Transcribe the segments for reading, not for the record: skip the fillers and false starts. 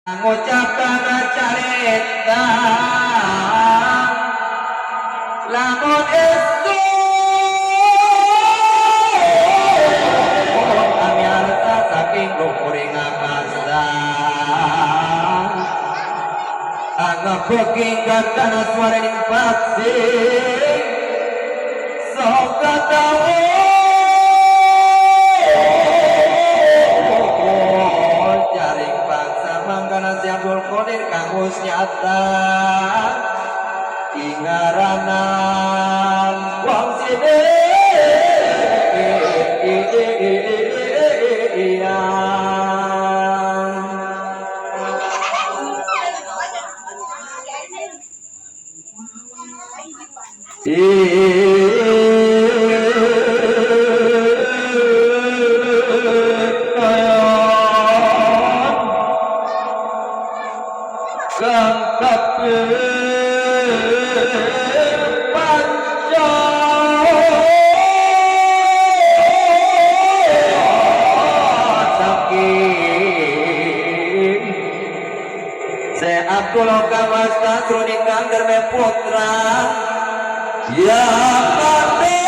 Ngucapkan carita lamun estu kami harta saking luhuring akasa anggap booking karena suara ning vaksin sok katawa jaring bangsa mangkana si Abdul Qadir kamus nyata ingaranan wong sini Abdul Kawas Nasruddin Darme Putra ya mati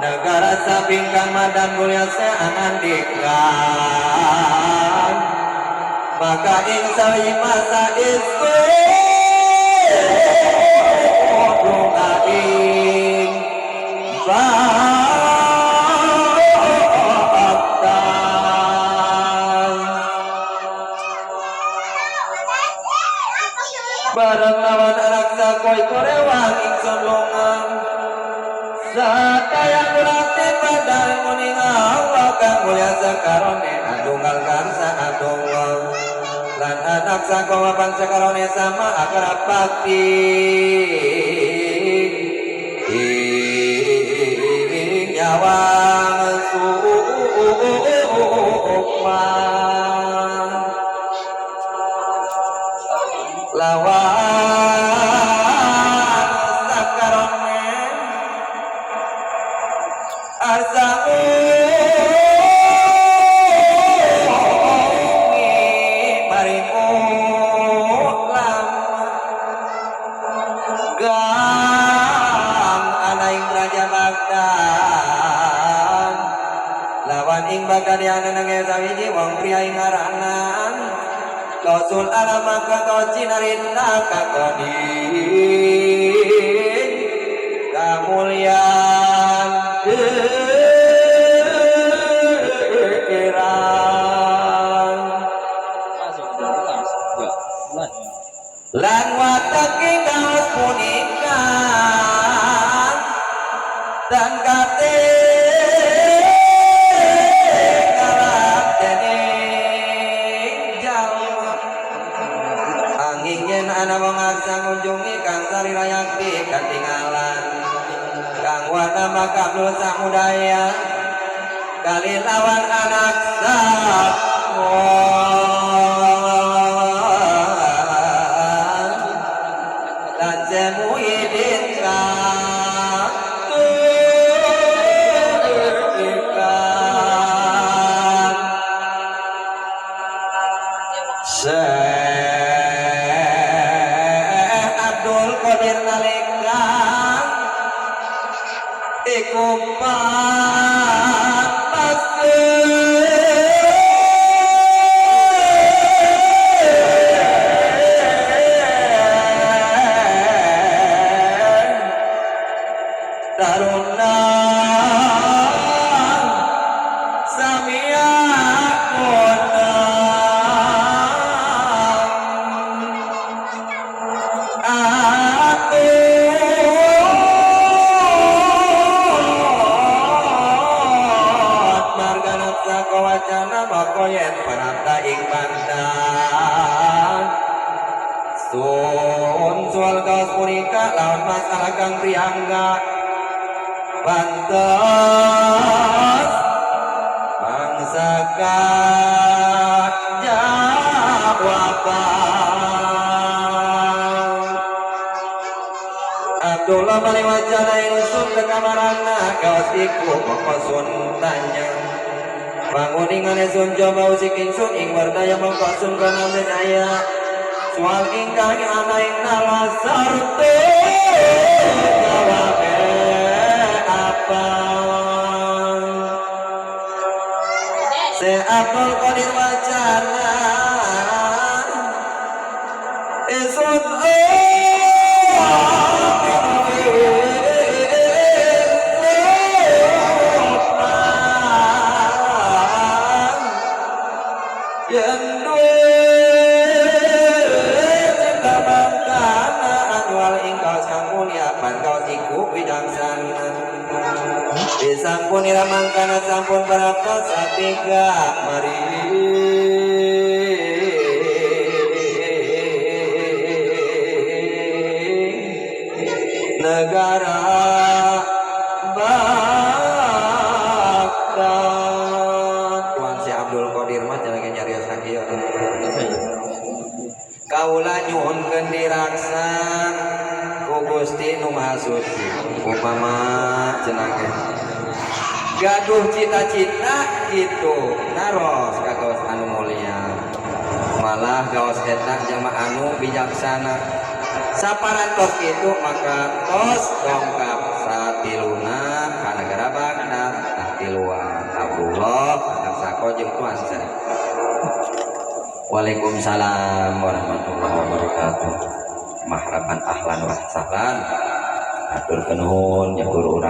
negara sabingkang madan mulia seanandikan maka insya masa itu doain bareng lawan anak sakoi korewang ingsun longang satayang latih padal muning Allah kang mulia sakarone adunggal kansa adunggal lan anak sakowa pan sakarone sama akrab bakti nyawang sukma lawan sakarone asamu marimu lama gang anaing raja Baghdad lawan ing Baghdad yang nenenge sawiji wong pria ing aranan Kausul alama kakau cinarinda kakau di kemuliaan pikiran lan wataki kaos punikan dan kate ana wong aksa ngunjungi kang sari rayakti katinggalan kang wana makablu samudaya kali lawan anak sakon dan semuidin Ikupan masih taruna samia koyen panata ing pandan sun soal kaos punika lawan masalah kang priangga pantes bangsa jawaban Abdullah bali wajana ingsun tekamarana kaos iku mongko tanya panguningan sun coba usikin sun ing wardaya mongko sun kana daya soal ingkang ana ing nalasarte jawabe apa se Abdul Qadir wacana esun sampun iramang kana sampun parapta satiga mari negara bakta Tuan si Abdul Qadir mah jangan nyarios sakieu kaula nyuhunkeun diraksa ku Gusti Nu Maha Suci upama cenah gaduh cita-cita gitu naros kagaos anu mulia malah gaos eta jamaah anu bijaksana saparantos itu maka tos dongkap satiluna ka negara Baghdad tiluan Abdullah sako jeung tuan saya. Waalaikumsalam warahmatullahi wabarakatuh. Mahraban ahlan wa sahlan atur kenuhun nyakur urang